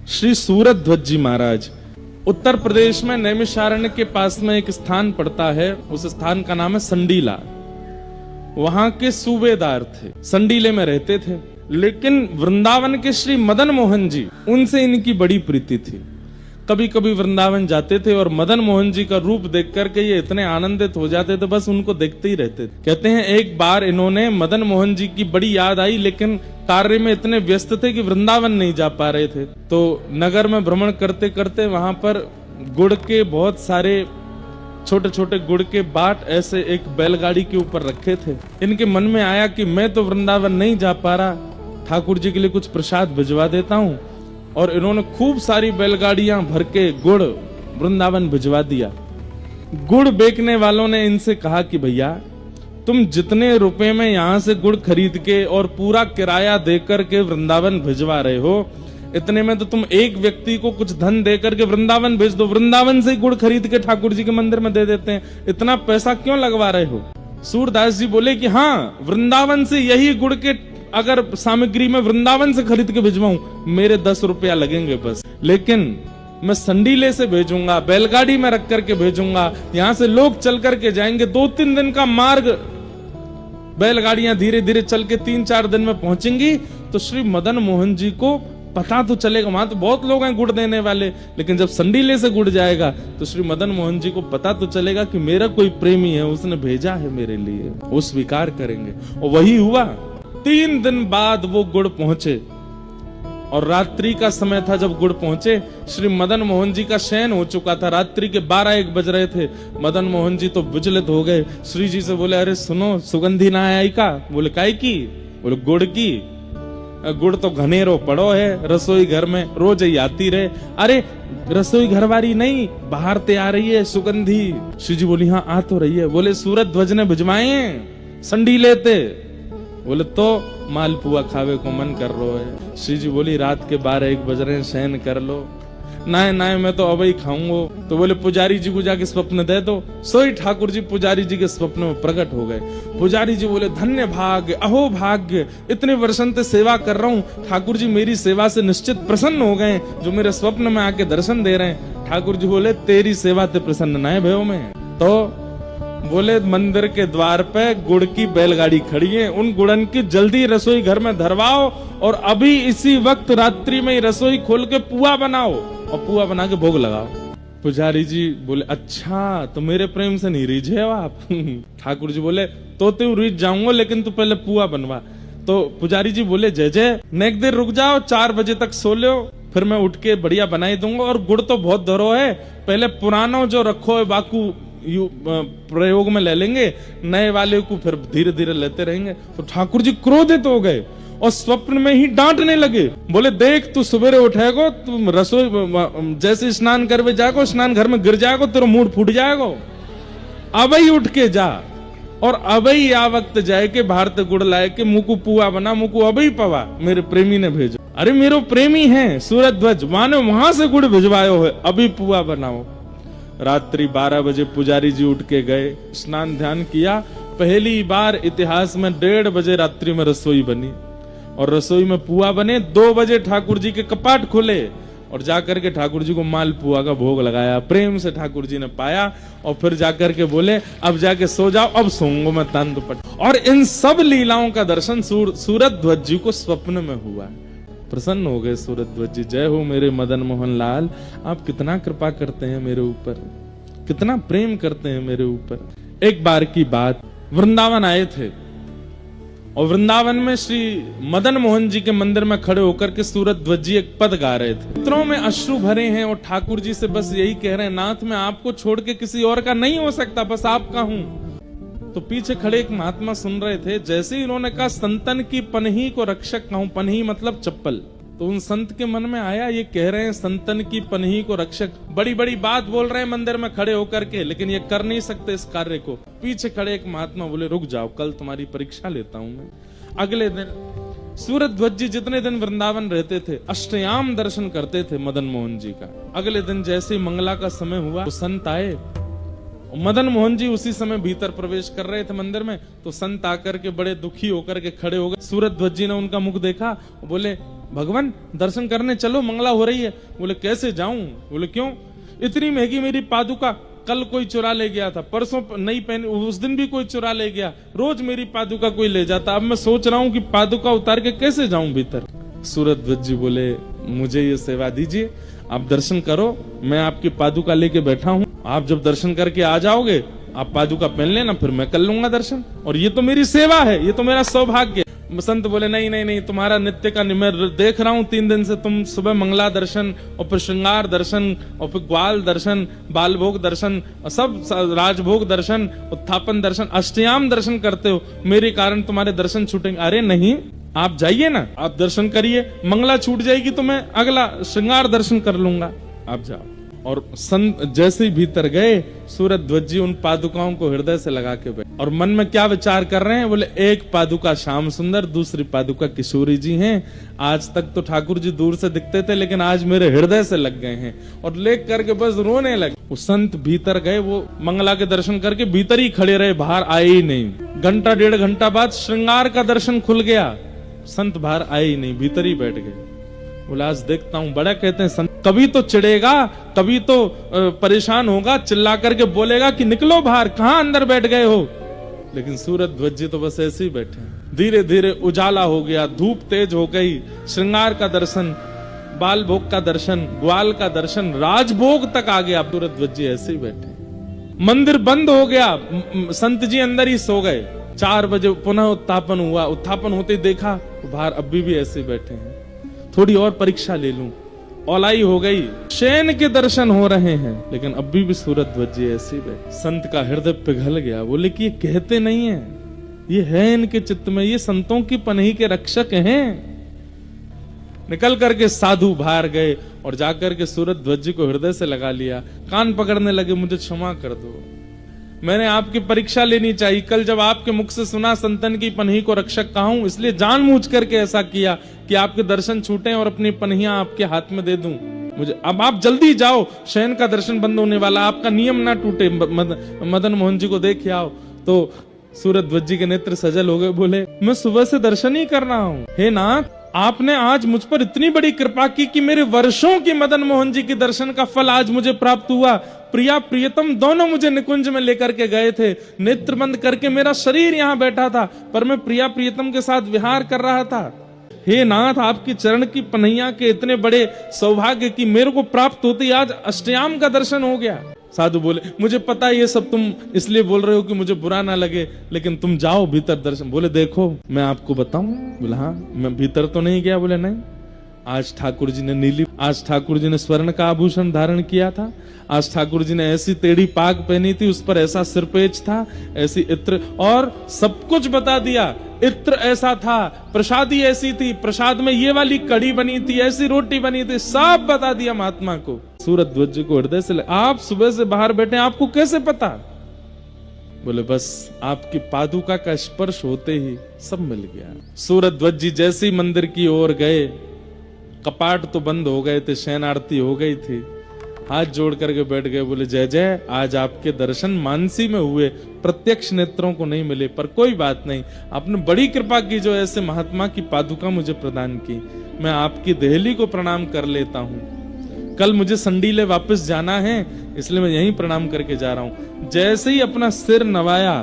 श्री सूरत ध्वज जी महाराज उत्तर प्रदेश में नैमिषारण्य के पास में एक स्थान पड़ता है। उस स्थान का नाम है संडीला। वहां के सूबेदार थे, संडीले में रहते थे। लेकिन वृंदावन के श्री मदन मोहन जी, उनसे इनकी बड़ी प्रीति थी। कभी कभी वृंदावन जाते थे और मदन मोहन जी का रूप देख करके ये इतने आनंदित हो जाते थे, बस उनको देखते ही रहते थे। कहते हैं एक बार इन्होंने मदन मोहन जी की बड़ी याद आई, लेकिन कार्य में इतने व्यस्त थे कि वृंदावन नहीं जा पा रहे थे। तो नगर में भ्रमण करते करते वहां पर गुड़ के बहुत सारे छोटे छोटे गुड़ के बाट ऐसे एक बैलगाड़ी के ऊपर रखे थे। इनके मन में आया कि मैं तो वृंदावन नहीं जा पा रहा, ठाकुर जी के लिए कुछ प्रसाद भिजवा देता हूँ। और इन्होंने खूब सारी बैलगाड़ियां भर के गुड़ वृंदावन भिजवा दिया। गुड़ बेचने वालों ने इनसे कहा कि भैया तुम जितने रुपए में यहाँ से गुड़ खरीद के और पूरा किराया देकर के वृंदावन भिजवा रहे हो, इतने में तो तुम एक व्यक्ति को कुछ धन देकर के वृंदावन भेज दो, वृंदावन से गुड़ खरीद के ठाकुर जी के मंदिर में दे देते हैं, इतना पैसा क्यों लगवा रहे हो। सूरदास जी बोले कि हाँ, वृंदावन से यही गुड़ के अगर सामग्री में वृंदावन से खरीद के भिजवाऊं, मेरे 10 रुपया लगेंगे बस। लेकिन मैं संडीले से भेजूंगा, बैलगाड़ी में रख करके भेजूंगा, यहां से लोग चल करके जाएंगे, 2-3 दिन का मार्ग, बैलगाड़ियां धीरे धीरे चल के 3-4 दिन में पहुंचेंगी। तो श्री मदन मोहन जी को पता तो चलेगा, वहां तो बहुत लोग हैं गुड़ देने वाले, लेकिन जब संडीले से गुड़ जाएगा तो श्री मदन मोहन जी को पता तो चलेगा कि मेरा कोई प्रेमी है, उसने भेजा है मेरे लिए, वो स्वीकार करेंगे। और वही हुआ। 3 दिन बाद वो गुड़ पहुंचे और रात्रि का समय था जब गुड़ पहुंचे। श्री मदन मोहन जी का शयन हो चुका था, रात्रि के 12-1 बज रहे थे। मदन मोहन जी तो विचलित हो गए। श्री जी से बोले, अरे सुनो, सुगंधी ना आई का? बोले काय की? बोले गुड़ की। गुड़ तो घनेरो पड़ो है रसोई घर में, रोज ही आती रहे। अरे रसोई घर वाली नहीं, बाहर ते आ रही है सुगंधी। श्री जी बोली, हाँ आ तो रही है। बोले सूरत ध्वज ने भिजवाए संडी लेते? बोले तो मालपुआ खावे को मन कर रहा है। श्री जी बोली, रात के 12-1 बज रहे हैं, शयन कर लो। ना मैं तो अब ही खाऊंगा। तो बोले पुजारी जी को जाके स्वप्न दे दो। सोई ठाकुर जी पुजारी जी के स्वप्न में प्रकट हो गए। पुजारी जी बोले, धन्य भाग्य, अहो भाग्य, इतने वर्षों से सेवा कर रहा हूँ, ठाकुर जी मेरी सेवा से निश्चित प्रसन्न हो गए, जो मेरे स्वप्न में आके दर्शन दे रहे हैं। ठाकुर जी बोले, तेरी सेवा ते प्रसन्न ना है भयो में। तो बोले, मंदिर के द्वार पे गुड़ की बैलगाड़ी खड़ी है, उन गुड़न की जल्दी रसोई घर में धरवाओ और अभी इसी वक्त रात्रि में रसोई खोल के पुआ बनाओ और पुआ बना के भोग लगाओ। पुजारी जी बोले, अच्छा तो मेरे प्रेम से नहीं रीझे हो आप? ठाकुर जी बोले, तो तू रीझ जाऊंगा, लेकिन तू पहले पुआ बनवा। तो पुजारी जी बोले, जय जय, नेक देर रुक जाओ, 4 बजे तक सो लो, फिर मैं उठ के बढ़िया बनाई दूंगा। और गुड़ तो बहुत धरो है, पहले पुराना जो रखो है बाकू प्रयोग में ले लेंगे, नए वाले को फिर धीरे धीरे लेते रहेंगे। तो ठाकुर जी क्रोधित हो गए और स्वप्न में ही डांटने लगे। बोले, देख तू सवेरे उठेगो, तू रसोई जैसे स्नान करवे जाएगो, स्नान घर में गिर जाएगो, तेरा मूड फूट जाएगो। अब ही उठ के जा और अब ही आ वक्त जाए के भारत गुड़ लाए के मुकु पुआ बना, मुकु अब ही पवा, मेरे प्रेमी ने भेजो। अरे मेरो प्रेमी है सूरत ध्वज, माने वहां से गुड़ भिजवायो है, अभी पुआ बनाओ। रात्रि 12 बजे पुजारी जी उठ के गए, स्नान ध्यान किया। पहली बार इतिहास में 1:30 बजे रात्रि में रसोई बनी और रसोई में पुआ बने। 2 बजे ठाकुर जी के कपाट खुले और जाकर के ठाकुर जी को मालपुआ का भोग लगाया। प्रेम से ठाकुर जी ने पाया और फिर जाकर के बोले, अब जाके सो जाओ, अब सोऊंगा मैं तंद पट। और इन सब लीलाओं का दर्शन सूरत ध्वज जी को स्वप्न में हुआ। प्रसन्न हो गए सूरत ध्वज जी। जय हो मेरे मदन मोहन लाल, आप कितना कृपा करते हैं मेरे ऊपर, कितना प्रेम करते हैं मेरे ऊपर। एक बार की बात, वृंदावन आए थे और वृंदावन में श्री मदन मोहन जी के मंदिर में खड़े होकर के सूरत ध्वज जी एक पद गा रहे थे। नेत्रों में अश्रु भरे हैं और ठाकुर जी से बस यही कह रहे हैं, नाथ मैं आपको छोड़ के किसी और का नहीं हो सकता, बस आपका हूं। तो पीछे खड़े एक महात्मा सुन रहे थे। जैसे ही इन्होंने कहा, संतन की पनही को रक्षक कहूं, पनही मतलब चप्पल, तो उन संत के मन में आया, ये कह रहे हैं संतन की पनही को रक्षक, बड़ी बड़ी बात बोल रहे हैं मंदिर में खड़े होकर के, लेकिन ये कर नहीं सकते इस कार्य को। पीछे खड़े एक महात्मा बोले, रुक जाओ, कल तुम्हारी परीक्षा लेता हूं मैं। अगले दिन सूरत ध्वज जी जितने दिन वृंदावन रहते थे, अष्टयाम दर्शन करते थे मदन मोहन जी का। अगले दिन जैसे ही मंगला का समय हुआ, तो संत आए। मदन मोहन जी उसी समय भीतर प्रवेश कर रहे थे मंदिर में, तो संत आकर के बड़े दुखी होकर के खड़े हो गए। सूरत ध्वज जी ने उनका मुख देखा, बोले, भगवान दर्शन करने चलो, मंगला हो रही है। बोले कैसे जाऊं? बोले क्यों? इतनी महंगी मेरी पादुका, कल कोई चुरा ले गया था, परसों नहीं पहनी, उस दिन भी कोई चुरा ले गया, रोज मेरी पादुका कोई ले जाता। अब मैं सोच रहा हूं कि पादुका उतार के कैसे जाऊं भीतर। सूरध्वज जी बोले मुझे ये सेवा दीजिए, आप दर्शन करो, मैं आपकी पादुका लेके बैठा हूं, आप जब दर्शन करके आ जाओगे आप पादुका पहन लेना, फिर मैं कर लूंगा दर्शन, और ये तो मेरी सेवा है, ये तो मेरा सौभाग्य। संत बोले नहीं नहीं नहीं, तुम्हारा नित्य का मैं देख रहा हूं 3 दिन से, तुम सुबह मंगला दर्शन और फिर श्रृंगार दर्शन और फिर ग्वाल दर्शन, बाल भोग दर्शन, सब राजभोग दर्शन, उत्थापन दर्शन, अष्टयाम दर्शन करते हो, मेरे कारण तुम्हारे दर्शन छूटेंगे। अरे नहीं, आप जाइए ना, आप दर्शन करिए, मंगला छूट जाएगी तो मैं अगला श्रृंगार दर्शन कर लूंगा, आप जाओ। और संत जैसे ही भीतर गए, सूरध्वज जी उन पादुकाओं को हृदय से लगा के बैठे, और मन में क्या विचार कर रहे हैं? बोले एक पादुका श्याम सुंदर, दूसरी पादुका किशोरी जी हैं। आज तक तो ठाकुर जी दूर से दिखते थे, लेकिन आज मेरे हृदय से लग गए हैं, और लेख करके बस रोने लगे। वो संत भीतर गए, वो मंगला के दर्शन करके भीतर ही खड़े रहे, बाहर आए ही नहीं। घंटा 1.5 घंटा बाद श्रृंगार का दर्शन खुल गया, संत बाहर आए ही नहीं, भीतर ही बैठ गए। बोला आज देखता हूं, बड़ा कहते हैं संत, कभी तो चिढ़ेगा, कभी तो परेशान होगा, चिल्ला करके बोलेगा कि निकलो बाहर, कहां अंदर बैठ गए हो। लेकिन सूरध्वज जी तो बस ऐसे ही बैठे। धीरे धीरे उजाला हो गया, धूप तेज हो गई, श्रृंगार का दर्शन, बाल भोग का दर्शन, ग्वाल का दर्शन, राजभोग तक आ गया। सूरध्वज जी ऐसे ही बैठे। मंदिर बंद हो गया, संत जी अंदर ही सो गए। 4 बजे पुनः उत्थापन हुआ, उत्थापन होते देखा बाहर अभी भी ऐसे बैठे हैं। थोड़ी और परीक्षा ले लूं, औलाई हो गई, शयन के दर्शन हो रहे हैं, लेकिन अभी भी सूरध्वज जी ऐसे बैठे। संत का हृदय पिघल गया, बोले कि ये कहते नहीं है, ये है इनके चित्त में, ये संतों की पनही के रक्षक हैं। निकल करके साधु बाहर गए और जाकर के सूरध्वज जी को हृदय से लगा लिया, कान पकड़ने लगे, मुझे क्षमा कर दो, मैंने आपकी परीक्षा लेनी चाहिए। कल जब आपके मुख से सुना संतन की पनही को रक्षक कहूं, इसलिए जानबूझ करके ऐसा किया कि आपके दर्शन छूटे और अपनी पनहियां आपके हाथ में दे दूं। मुझे अब आप जल्दी जाओ, शयन का दर्शन बंद होने वाला, आपका नियम ना टूटे, मदन मोहन जी को देख आओ। तो सूरध्वज जी के नेत्र सजल हो गए, बोले मैं सुबह से दर्शन ही कर रहा हूँ, हे नाथ, आपने आज मुझ पर इतनी बड़ी कृपा की कि मेरे वर्षों की मदन मोहन जी के दर्शन का फल आज मुझे प्राप्त हुआ। प्रिया प्रियतम दोनों मुझे निकुंज में लेकर के गए थे, नेत्र बंद करके मेरा शरीर यहाँ बैठा था, पर मैं प्रिया प्रियतम के साथ विहार कर रहा था। हे नाथ, आपकी चरण की पनैया के इतने बड़े सौभाग्य की मेरे को प्राप्त होती आज अष्टयाम का दर्शन हो गया। साधु बोले मुझे पता है ये सब तुम इसलिए बोल रहे हो कि मुझे बुरा ना लगे, लेकिन तुम जाओ भीतर दर्शन। बोले देखो मैं आपको बताऊं? बोला हाँ। मैं भीतर तो नहीं गया? बोले नहीं। आज ठाकुर जी ने नीली, आज ठाकुर जी ने स्वर्ण का आभूषण धारण किया था, आज ठाकुर जी ने ऐसी टेढ़ी पाग पहनी थी, उस पर ऐसा सिरपेच था, ऐसी इत्र, और सब कुछ बता दिया। इत्र ऐसा था, प्रसादी ऐसी थी, प्रसाद में ये वाली कड़ी बनी थी, ऐसी रोटी बनी थी, सब बता दिया महात्मा को। सूरध्वज जी को हृदय से आप सुबह से बाहर बैठे, आपको कैसे पता? बोले बस आपकी पादुका का स्पर्श होते ही सब मिल गया। सूरध्वज जी जैसे ही मंदिर की ओर गए, कपाट तो बंद हो गए थे, शयन आरती हो गई थी, हाथ जोड़ करके बैठ गए। बोले जय जय, आज आपके दर्शन मानसी में हुए, प्रत्यक्ष नेत्रों को नहीं मिले, पर कोई बात नहीं, आपने बड़ी कृपा की जो ऐसे महात्मा की पादुका मुझे प्रदान की। मैं आपकी देहली को प्रणाम कर लेता हूँ। कल मुझे संडीले वापस जाना है, इसलिए मैं यहीं प्रणाम करके जा रहा हूँ। जैसे ही अपना सिर नवाया,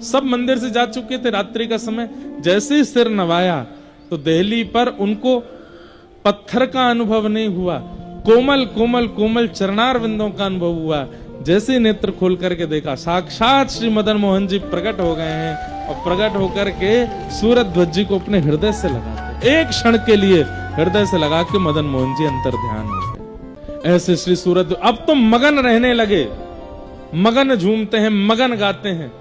सब मंदिर से जा चुके थे रात्रि का समय, जैसे ही सिर नवाया तो देहली पर उनको पत्थर का अनुभव नहीं हुआ, कोमल कोमल कोमल चरणार विंदों का अनुभव हुआ। जैसे ही नेत्र खोल करके देखा, साक्षात श्री मदन मोहन जी प्रकट हो गए हैं, और प्रकट होकर के सूरध्वज जी को अपने हृदय से लगा, एक क्षण के लिए हृदय से लगा के मदन मोहन जी अंतर ध्यान हो गए। ऐसे श्री सूरत अब तो मगन रहने लगे, मगन झूमते हैं, मगन गाते हैं,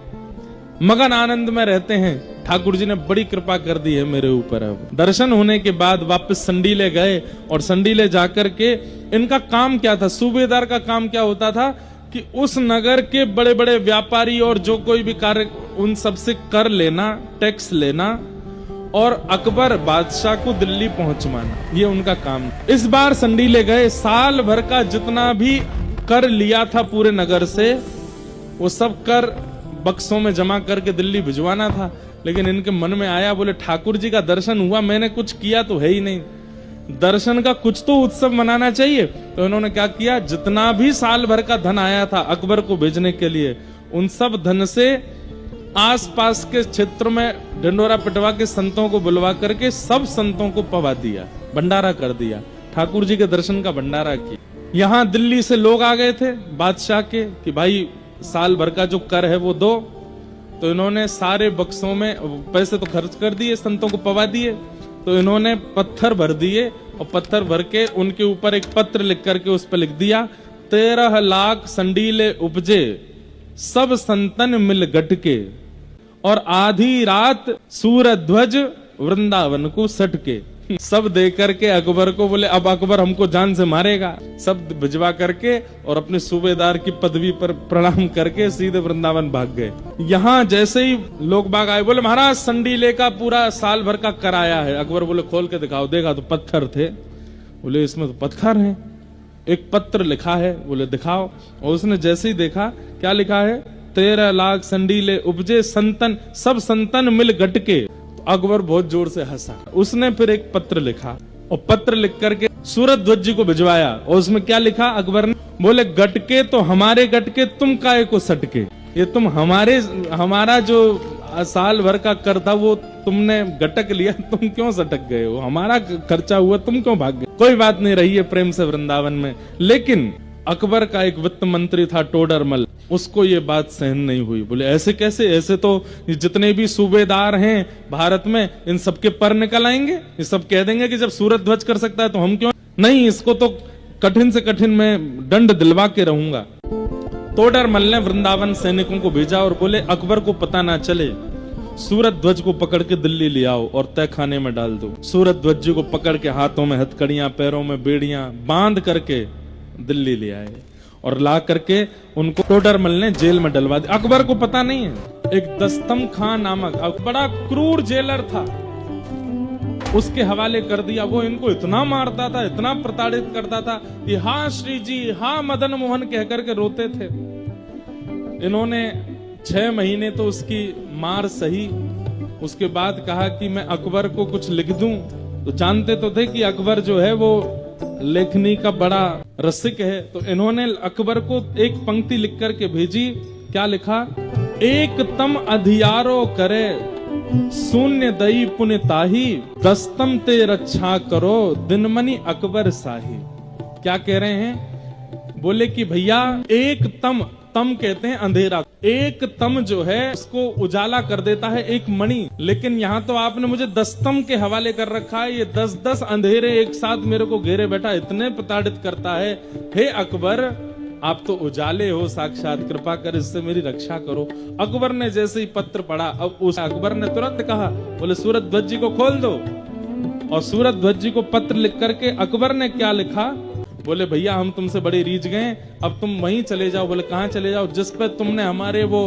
मगन आनंद में रहते हैं। ठाकुर जी ने बड़ी कृपा कर दी है मेरे ऊपर। अब दर्शन होने के बाद वापस संडीले गए, और संडीले जाकर के इनका काम क्या था, सूबेदार का काम क्या होता था कि उस नगर के बड़े बड़े व्यापारी और जो कोई भी कार्य, उन सबसे कर लेना, टैक्स लेना, और अकबर बादशाह को दिल्ली पहुंचवाना, ये उनका काम। इस बार संडीले गए, साल भर का जितना भी कर लिया था पूरे नगर से, वो सब कर बक्सों में जमा करके दिल्ली भिजवाना था। लेकिन इनके मन में आया, बोले ठाकुर जी का दर्शन हुआ, मैंने कुछ किया तो है ही नहीं, दर्शन का कुछ तो उत्सव मनाना चाहिए। तो इन्होंने क्या किया, जितना भी साल भर का धन आया था अकबर को भेजने के लिए, उन सब धन से आसपास के क्षेत्र में ढिंडोरा पिटवा के संतों को बुलवा करके सब संतों को पवा दिया, भंडारा कर दिया, ठाकुर जी के दर्शन का भंडारा किया। यहाँ दिल्ली से लोग आ गए थे बादशाह के कि भाई साल भर का जो कर है वो दो। तो इन्होंने सारे बक्सों में पैसे तो खर्च कर दिए, संतों को पवा दिए। तो इन्होंने पत्थर भर दिए और पत्थर भर के उनके ऊपर एक पत्र लिख करके उस पर लिख दिया, 13 लाख संडीले उपजे सब संतन मिल गटके, और आधी रात सूरध्वज वृंदावन को सटके। सब दे करके अकबर को बोले अब अकबर हमको जान से मारेगा। सब भिजवा करके और अपने सूबेदार की पदवी पर प्रणाम करके सीधे वृंदावन भाग गए। यहाँ जैसे ही लोग बाग आए, बोले महाराज संडीले का पूरा साल भर का कराया है। अकबर बोले खोल के दिखाओ। देखा तो पत्थर थे। बोले इसमें तो पत्थर हैं, एक पत्र लिखा है। बोले दिखाओ। और उसने जैसे ही देखा, क्या लिखा है, 13 लाख संडीले उपजे संतन सब संतन मिल गटके। अकबर बहुत जोर से हंसा। उसने फिर एक पत्र लिखा और पत्र लिख करके सूरध्वज जी को भिजवाया। और उसमें क्या लिखा अकबर ने, बोले गटके तो हमारे गटके, तुम काहे को सटके। ये तुम हमारा जो साल भर का कर था वो तुमने गटक लिया, तुम क्यों सटक गए हो, हमारा खर्चा हुआ, तुम क्यों भाग गए। कोई बात नहीं, रही है प्रेम से वृंदावन में। लेकिन अकबर का एक वित्त मंत्री था टोडरमल, उसको ये बात सहन नहीं हुई। बोले ऐसे कैसे, ऐसे तो जितने भी सूबेदार हैं भारत में इन सबके पर निकल आएंगे। ये सब कह देंगे कि जब सूरध्वज कर सकता है तो हम क्यों नहीं, इसको तो कठिन से कठिन मैं दंड दिलवा के रहूंगा। टोडरमल ने वृंदावन सैनिकों को भेजा और बोले अकबर को पता ना चले, सूरध्वज को पकड़ के दिल्ली ले आओ और तय खाने में डाल दो। सूरध्वज जी को पकड़ के हाथों में हथकड़ियां, पैरों में बेड़ियां बांध करके दिल्ली ले आए और ला करके उनको टोडरमल ने जेल में डलवा दिया। अकबर को पता नहीं है। एक दस्तम खां नामक बड़ा क्रूर जेलर था, उसके हवाले कर दिया। वो इनको इतना मारता था, इतना प्रताड़ित करता था कि हाँ श्री जी, हाँ मदन मोहन कह करके रोते थे। इन्होंने 6 महीने तो उसकी मार सही। उसके बाद कहा कि मैं अकबर को कुछ लिख दूं। तो जानते तो थे कि अकबर जो है वो लेखनी का बड़ा रसिक है। तो इन्होंने अकबर को एक पंक्ति लिख करके भेजी। क्या लिखा, एक तम अधियारो करे शून्य दई पुण्य ताही, दस्तम ते रक्षा करो दिनमणि अकबर शाही। क्या कह रहे हैं, बोले कि भैया एक तम कहते हैं अंधेरा, एक तम जो है उसको उजाला कर देता है एक मणि। लेकिन यहाँ तो आपने मुझे 10 तम के हवाले कर रखा है। ये 10-10 अंधेरे एक साथ मेरे को घेरे बैठा, इतने प्रताड़ित करता है। हे अकबर, आप तो उजाले हो साक्षात, कृपा कर इससे मेरी रक्षा करो। अकबर ने जैसे ही पत्र पढ़ा, अब उस अकबर ने तुरंत कहा, बोले सूरध्वज जी को खोल दो। और सूरध्वज जी को पत्र लिख करके अकबर ने क्या लिखा, बोले भैया हम तुमसे बड़े रीझ गए, अब तुम वहीं चले जाओ। बोले कहाँ चले जाओ, जिस पे तुमने हमारे वो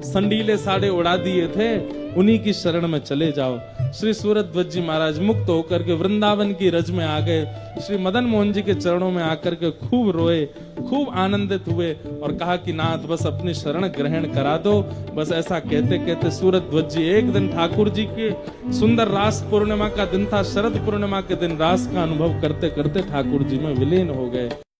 संडीले साड़े उड़ा दिए थे उन्हीं की शरण में चले जाओ। श्री सूरध्वज जी महाराज मुक्त होकर के वृंदावन की रज में आ गए। श्री मदन मोहन जी के चरणों में आकर के खूब रोए, खूब आनंदित हुए और कहा कि नाथ बस अपनी शरण ग्रहण करा दो। बस ऐसा कहते कहते सूरध्वज जी एक दिन ठाकुर जी के सुंदर रास पूर्णिमा का दिन था, शरद पूर्णिमा के दिन रास का अनुभव करते करते ठाकुर जी में विलीन हो गए।